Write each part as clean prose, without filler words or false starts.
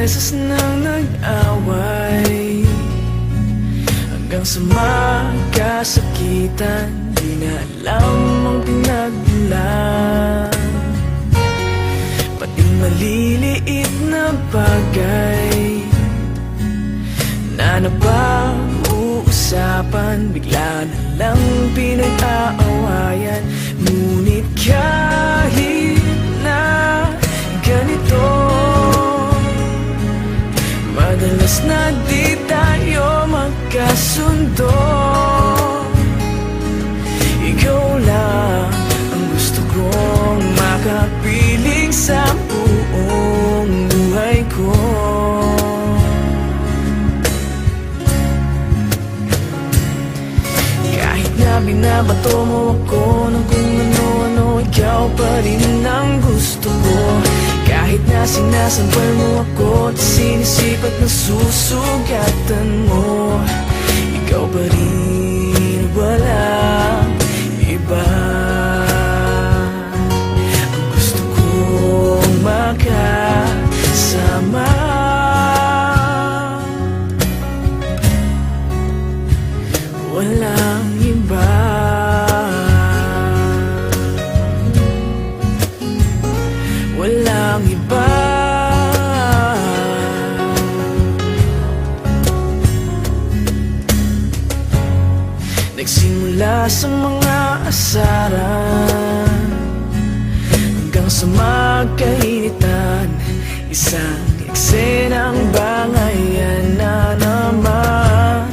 beses nang nag-away, hanggang sa magkasakitan. Di na alam ang pinagmulan, pati maliliit na bagay na napag-uusapan, bigla na lang pinag-aawayan. Ngunit kahit na ganito, madalas na di tayo magkasundo. Ikaw lang ang gusto kong makapiling sa buong buhay ko. Kahit na binabato mo ako ng kung ano-ano, ikaw pa rin ang gusto ko. Kahit na sinasampal mo ako at sinisipat na susugatan mo, ikaw pa rin, walang iba. Ang gusto kong makasama, walang iba. Walang iba. Nagsimula sa mga asaran hanggang sa magkainitan, isang eksenang bangayan na naman.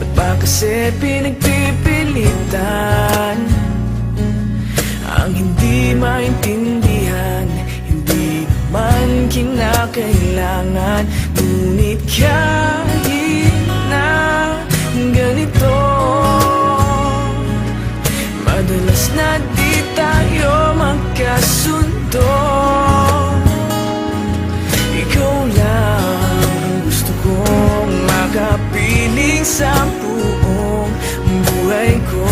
Ba't ba kasi pinagpipilitan ang hindi maintindihan? Hindi naman kinakailangan. Ngunit kahit na ganito, madalas na di tayo magkasundo. Ikaw lang ang gusto kong makapiling sa buong buhay ko.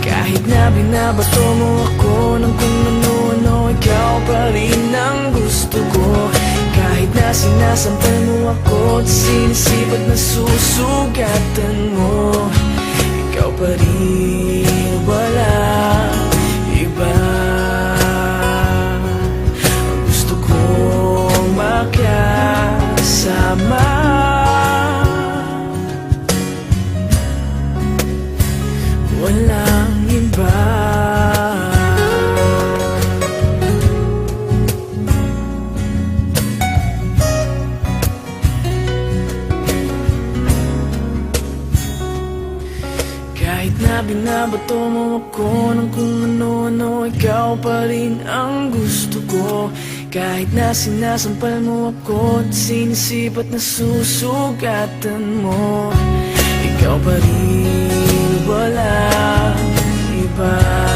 Kahit na binabato mo ako ng kung ano-ano, ikaw pa rin ang gusto ko. Kahit na sinasampal mo ako at sinisipat na susugatan mo, ikaw pa rin, walang iba. Ang gusto kong makasama, walang iba. Kahit na binabato mo ako ng kung ano-ano, ikaw pa rin ang gusto ko. Kahit na sinasampal mo ako at sinisipat na susugatan mo, ikaw pa rin, walang iba.